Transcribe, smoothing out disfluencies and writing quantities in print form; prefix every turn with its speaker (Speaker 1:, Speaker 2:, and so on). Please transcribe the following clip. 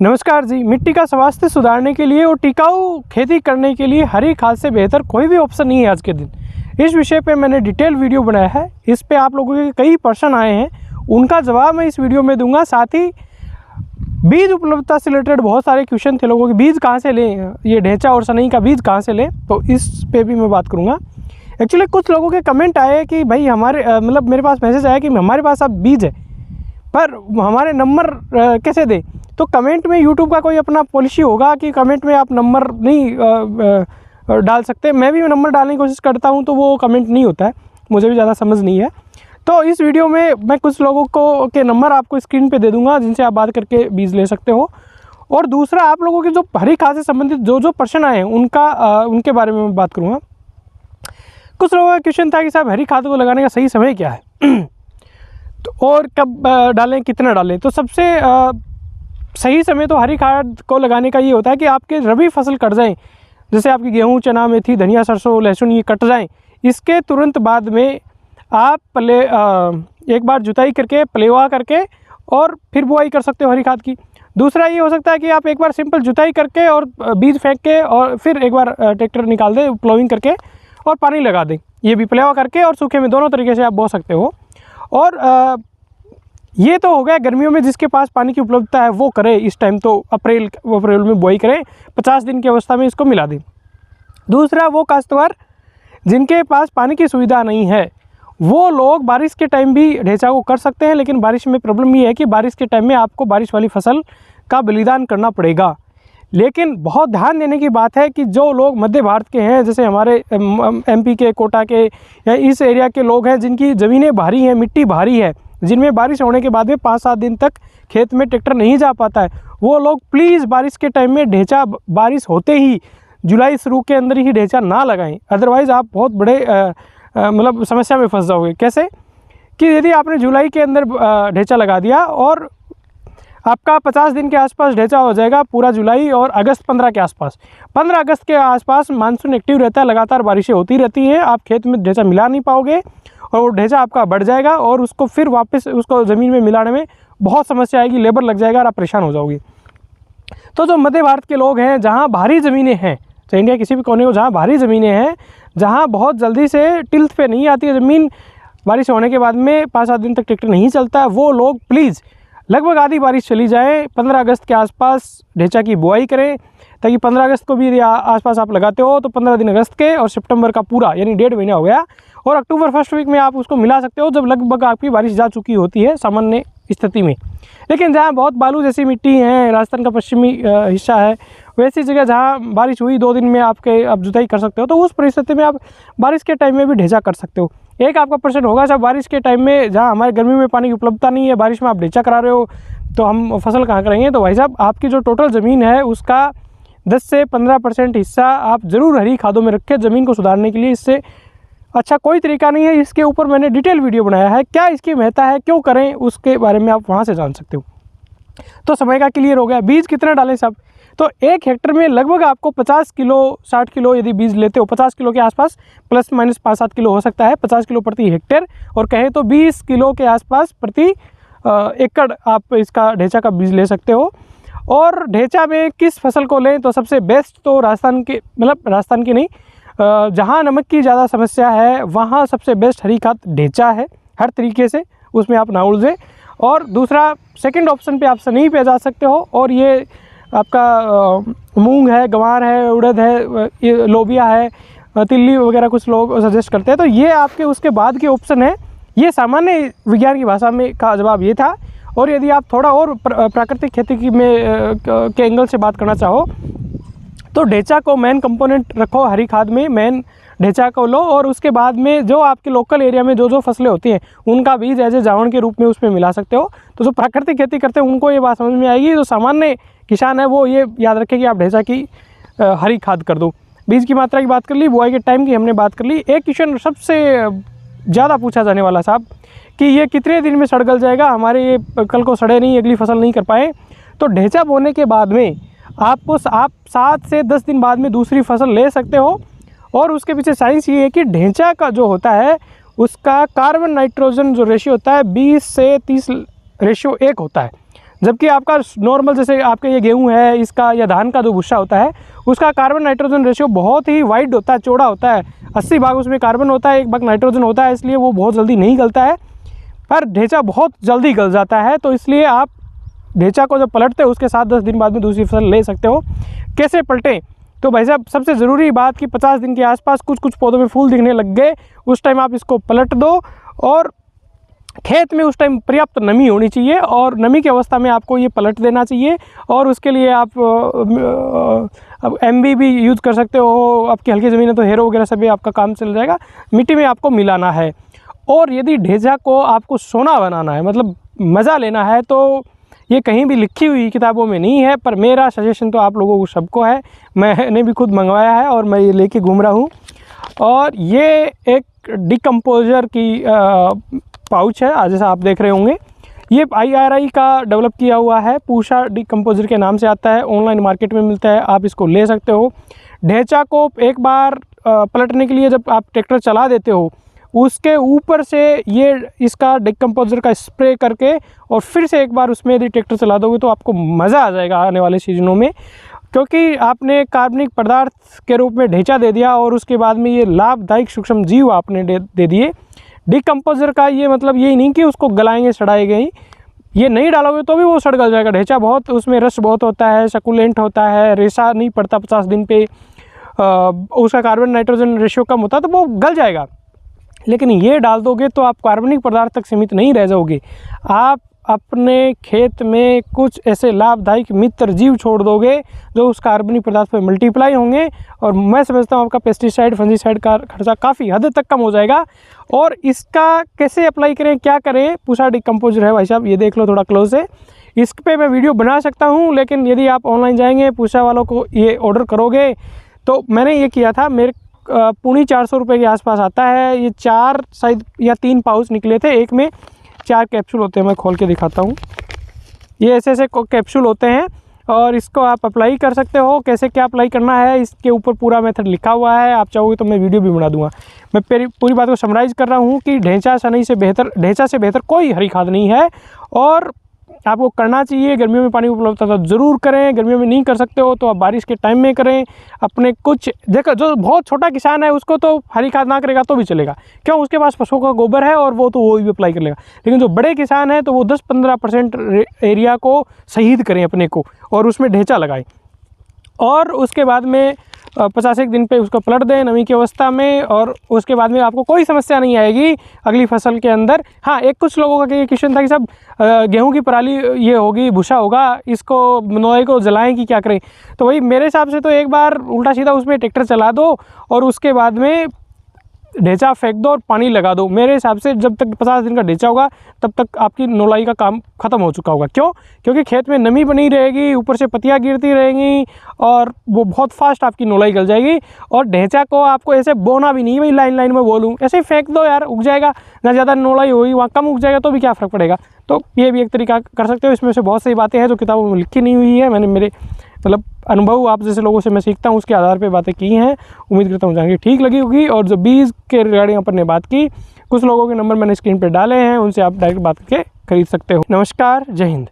Speaker 1: नमस्कार जी। मिट्टी का स्वास्थ्य सुधारने के लिए और टिकाऊ खेती करने के लिए हरी खाद से बेहतर कोई भी ऑप्शन नहीं है आज के दिन। इस विषय पे मैंने डिटेल वीडियो बनाया है। इस पे आप लोगों के कई प्रश्न आए हैं, उनका जवाब मैं इस वीडियो में दूंगा। साथ ही बीज उपलब्धता से रिलेटेड बहुत सारे क्वेश्चन थे लोगों के, बीज कहाँ से लें, ये ढेंचा और सनई का बीज कहाँ से लें, तो इस पे भी मैं बात करूँगा। एक्चुअली कुछ लोगों के कमेंट आए कि भाई हमारे मेरे पास मैसेज आया कि हमारे पास अब बीज है पर हमारे नंबर कैसे दें। तो कमेंट में यूट्यूब का कोई अपना पॉलिसी होगा कि कमेंट में आप नंबर नहीं डाल सकते। मैं भी नंबर डालने की कोशिश करता हूं तो वो कमेंट नहीं होता है, मुझे भी ज़्यादा समझ नहीं है। तो इस वीडियो में मैं कुछ लोगों को के नंबर आपको स्क्रीन पे दे दूंगा जिनसे आप बात करके बीज ले सकते हो। और दूसरा, आप लोगों के जो हरी खाद से संबंधित जो प्रश्न आए हैं उनके बारे में मैं बात करूँगा। कुछ लोगों का क्वेश्चन था कि साहब हरी खाद को लगाने का सही समय क्या है तो और कब डालें, कितना डालें। तो सबसे सही समय तो हरी खाद को लगाने का ये होता है कि आपके रबी फसल कट जाएं, जैसे आपकी गेहूं, चना, मेथी, धनिया, सरसों, लहसुन ये कट जाएं। इसके तुरंत बाद में आप एक बार जुताई करके प्लेवा करके और फिर बुआई कर सकते हो हरी खाद की। दूसरा ये हो सकता है कि आप एक बार सिंपल जुताई करके और बीज फेंक के और फिर एक बार ट्रैक्टर निकाल दें, प्लोइंग करके और पानी लगा दें। ये भी प्लेवा करके और सूखे में दोनों तरीके से आप बो सकते हो। और ये तो हो गया गर्मियों में जिसके पास पानी की उपलब्धता है वो करे। इस टाइम तो अप्रैल में बुआई करें, 50 दिन की अवस्था में इसको मिला दें। दूसरा, वो काश्तकार जिनके पास पानी की सुविधा नहीं है वो लोग बारिश के टाइम भी ढेंचा को कर सकते हैं, लेकिन बारिश में प्रॉब्लम ये है कि बारिश के टाइम में आपको बारिश वाली फसल का बलिदान करना पड़ेगा। लेकिन बहुत ध्यान देने की बात है कि जो लोग मध्य भारत के हैं, जैसे हमारे MP के, कोटा के या इस एरिया के लोग हैं जिनकी ज़मीनें भारी हैं, मिट्टी भारी है, जिनमें बारिश होने के बाद में 5-7 दिन तक खेत में ट्रैक्टर नहीं जा पाता है, वो लोग प्लीज़ बारिश के टाइम में ढेंचा बारिश होते ही जुलाई शुरू के अंदर ही ढेंचा ना लगाएं। अदरवाइज़ आप बहुत बड़े समस्या में फंस जाओगे। कैसे कि यदि आपने जुलाई के अंदर ढेंचा लगा दिया और आपका 50 दिन के आसपास ढेंचा हो जाएगा पूरा जुलाई, और अगस्त 15 के आसपास, 15 अगस्त के आसपास मानसून एक्टिव रहता है, लगातार बारिशें होती रहती हैं, आप खेत में ढेंचा मिला नहीं पाओगे और वो ढेंचा आपका बढ़ जाएगा और उसको फिर वापस उसको ज़मीन में मिलाने में बहुत समस्या आएगी, लेबर लग जाएगा और आप परेशान हो जाओगे। तो जो मध्य भारत के लोग हैं जहाँ भारी ज़मीनें हैं, चाहे इंडिया किसी भी कोने को जहाँ भारी ज़मीनें हैं, जहाँ बहुत जल्दी से टिल्थ पे नहीं आती है ज़मीन, बारिश होने के बाद में 5-7 दिन तक ट्रैक्टर नहीं चलता है, वो लोग प्लीज़ लगभग आधी बारिश चली जाए 15 अगस्त के आसपास ढेंचा की बुआई करें, ताकि 15 अगस्त को भी यदि आसपास आप लगाते हो तो 15 दिन अगस्त के और सितंबर का पूरा यानी 1.5 महीना हो गया, और अक्टूबर फर्स्ट वीक में आप उसको मिला सकते हो जब लगभग आपकी बारिश जा चुकी होती है सामान्य स्थिति में। लेकिन जहाँ बहुत बालू जैसी मिट्टी है, राजस्थान का पश्चिमी हिस्सा है, वैसी जगह जहाँ बारिश हुई 2 दिन में आप जुताई कर सकते हो, तो उस परिस्थिति में आप बारिश के टाइम में भी ढेंचा कर सकते हो। एक आपका प्रश्न होगा, जब बारिश के टाइम में जहाँ हमारे गर्मी में पानी की उपलब्धता नहीं है, बारिश में आप ढेंचा करा रहे हो तो हम फसल कहाँ करेंगे। तो भाई साहब, आपकी जो टोटल ज़मीन है उसका 10 से 15% हिस्सा आप ज़रूर हरी खादों में रखें ज़मीन को सुधारने के लिए। इससे अच्छा कोई तरीका नहीं है। इसके ऊपर मैंने डिटेल वीडियो बनाया है, क्या इसकी महत्ता है, क्यों करें, उसके बारे में आप वहाँ से जान सकते हो। तो समय का क्लियर हो गया। बीज कितना डालें साहब, तो 1 हेक्टर में लगभग आपको 50 किलो 60 किलो यदि बीज लेते हो, 50 किलो के आसपास, प्लस माइनस 5-7 किलो हो सकता है, 50 किलो प्रति हेक्टेयर, और कहें तो 20 किलो के आसपास प्रति एकड़ आप इसका ढेंचा का बीज ले सकते हो। और ढेंचा में किस फसल को लें, तो सबसे बेस्ट तो राजस्थान की नहीं, जहाँ नमक की ज़्यादा समस्या है वहाँ सबसे बेस्ट हरी खाद ढेंचा है हर तरीके से, उसमें आप ना उलझें। और दूसरा, सेकंड ऑप्शन पे आप सनई पे जा सकते हो, और ये आपका मूंग है, गंवार है, उड़द है, ये लोबिया है, तिल्ली वगैरह कुछ लोग सजेस्ट करते हैं, तो ये आपके उसके बाद के ऑप्शन है। ये सामान्य विज्ञान की भाषा में का जवाब ये था। और यदि आप थोड़ा और प्राकृतिक खेती के एंगल से बात करना चाहो तो ढेंचा को मेन कंपोनेंट रखो हरी खाद में, मेन ढेंचा को लो, और उसके बाद में जो आपके लोकल एरिया में जो फसलें होती हैं उनका बीज एज ए जावण के रूप में उसमें मिला सकते हो। तो जो प्राकृतिक खेती करते हैं उनको ये बात समझ में आएगी। जो सामान्य किसान है वो ये याद रखे कि आप ढेंचा की हरी खाद कर दो। बीज की मात्रा की बात कर ली, बुआई के टाइम की हमने बात कर ली। एक क्वेश्चन सबसे ज़्यादा पूछा जाने वाला साहब कि ये कितने दिन में सड़ गल जाएगा, हमारे ये कल को सड़े नहीं, अगली फसल नहीं कर पाए। तो ढेंचा बोने के बाद में आप 7 से 10 दिन बाद में दूसरी फसल ले सकते हो। और उसके पीछे साइंस ये है कि ढेंचा का जो होता है उसका कार्बन नाइट्रोजन जो रेशियो होता है 20 से 30 रेशियो 1 होता है। जबकि आपका नॉर्मल जैसे आपका ये गेहूं है इसका या धान का जो भुस्सा होता है उसका कार्बन नाइट्रोजन रेशियो बहुत ही वाइड होता है, चौड़ा होता है। 80 भाग उसमें कार्बन होता है, 1 भाग नाइट्रोजन होता है, इसलिए वो बहुत जल्दी नहीं गलता है। पर ढेंचा बहुत जल्दी गल जाता है, तो इसलिए आप ढेंचा को जब पलटते हो उसके 7-10 दिन बाद में दूसरी फसल ले सकते हो। कैसे पलटें? तो भाई साहब सबसे ज़रूरी बात कि 50 दिन के आसपास कुछ पौधों में फूल दिखने लग गए, उस टाइम आप इसको पलट दो। और खेत में उस टाइम पर्याप्त नमी होनी चाहिए और नमी की अवस्था में आपको ये पलट देना चाहिए। और उसके लिए आप MB भी यूज़ कर सकते हो। आपकी हल्की ज़मीन है तो हेरो वगैरह से भी आपका काम चल जाएगा। मिट्टी में आपको मिलाना है। और यदि ढेंचा को आपको सोना बनाना है, मतलब मज़ा लेना है, तो ये कहीं भी लिखी हुई किताबों में नहीं है, पर मेरा सजेशन तो आप लोगों को सबको है। मैंने भी खुद मंगवाया है और मैं ये लेके घूम रहा हूँ। और ये एक डिकम्पोजर की पाउच है, जैसा आप देख रहे होंगे। ये IRI का डेवलप किया हुआ है, पूषा डिकम्पोजर के नाम से आता है। ऑनलाइन मार्केट में मिलता है, आप इसको ले सकते हो। ढेंचा को एक बार पलटने के लिए जब आप ट्रैक्टर चला देते हो उसके ऊपर से ये इसका डिकम्पोजर का स्प्रे करके और फिर से एक बार उसमें यदि ट्रैक्टर चला दोगे तो आपको मज़ा आ जाएगा आने वाले सीजनों में। क्योंकि आपने कार्बनिक पदार्थ के रूप में ढेंचा दे दिया और उसके बाद में ये लाभदायक सूक्ष्म जीव आपने दे दिए। डिकम्पोजर का ये मतलब यही नहीं कि उसको गलाएंगे सड़ाएंगे ही, ये नहीं डालोगे तो भी वो सड़ गल जाएगा। ढेंचा बहुत उसमें रस बहुत होता है, सकुलेंट होता है, रेशा नहीं पड़ता 50 दिन पे, उसका कार्बन नाइट्रोजन रेशियो कम होता है तो वो गल जाएगा। लेकिन ये डाल दोगे तो आप कार्बनिक पदार्थ तक सीमित नहीं रह जाओगे, आप अपने खेत में कुछ ऐसे लाभदायक मित्र जीव छोड़ दोगे जो उस कार्बनिक पदार्थ पर मल्टीप्लाई होंगे। और मैं समझता हूँ आपका पेस्टिसाइड फंजीसाइड का खर्चा काफ़ी हद तक कम हो जाएगा। और इसका कैसे अप्लाई करें, क्या करें? पूषा डिकम्पोजर है भाई साहब, ये देख लो थोड़ा क्लोज से। इस पे मैं वीडियो बना सकता हूँ, लेकिन यदि आप ऑनलाइन जाएंगे पूषा वालों को ये ऑर्डर करोगे तो मैंने ये किया था, मेरे पौने 400 रुपये के आसपास आता है। ये 4 शायद या 3 पाउच निकले थे, एक में 4 कैप्सूल होते हैं। मैं खोल के दिखाता हूँ, ये ऐसे कैप्सूल होते हैं और इसको आप अप्लाई कर सकते हो। कैसे क्या अप्लाई करना है इसके ऊपर पूरा मेथड लिखा हुआ है, आप चाहोगे तो मैं वीडियो भी बना दूंगा। मैं पूरी बात को समराइज़ कर रहा हूँ कि ढेंचा से बेहतर कोई हरी खाद नहीं है और आपको करना चाहिए। गर्मियों में पानी उपलब्ध तो ज़रूर करें, गर्मियों में नहीं कर सकते हो तो आप बारिश के टाइम में करें। अपने कुछ देखो, जो बहुत छोटा किसान है उसको तो हरी खाद ना करेगा तो भी चलेगा, क्यों? उसके पास पशुओं का गोबर है और वो तो वो भी अप्लाई कर लेगा। लेकिन जो बड़े किसान हैं तो वो 10-15% एरिया को शहीद करें अपने को और उसमें ढेंचा लगाएं। और उसके बाद में 50 दिन पे उसको पलट दें नमी की अवस्था में, और उसके बाद में आपको कोई समस्या नहीं आएगी अगली फसल के अंदर। हाँ, एक कुछ लोगों का ये क्वेश्चन था कि सब गेहूं की पराली ये होगी, भूसा होगा, इसको नोए को जलाएं कि क्या करें? तो वही मेरे हिसाब से तो एक बार उल्टा सीधा उसमें ट्रैक्टर चला दो और उसके बाद में ढेंचा फेंक दो और पानी लगा दो। मेरे हिसाब से जब तक 50 दिन का ढेंचा होगा तब तक आपकी नोलाई का काम ख़त्म हो चुका होगा। क्यों? क्योंकि खेत में नमी बनी रहेगी, ऊपर से पत्तियां गिरती रहेंगी और वो बहुत फास्ट आपकी नोलाई गल जाएगी। और ढेंचा को आपको ऐसे बोना भी नहीं, भाई लाइन लाइन में बोलूँ, ऐसे ही फेंक दो यार, उग जाएगा। ना ज़्यादा नोलाई होगी, वहाँ कम उग जाएगा तो भी क्या फ़र्क पड़ेगा। तो ये भी एक तरीका कर सकते हो। इसमें से बहुत सारी बातें हैं जो किताबों में लिखी नहीं हुई है, मैंने मेरे मतलब अनुभव आप जैसे लोगों से मैं सीखता हूँ उसके आधार पे बातें की हैं। उम्मीद करता हूँ जानकारी ठीक लगी होगी। और जो बीज के रिगार्डिंग अपन ने बात की, कुछ लोगों के नंबर मैंने स्क्रीन पे डाले हैं, उनसे आप डायरेक्ट बात करके खरीद सकते हो। नमस्कार, जय हिंद।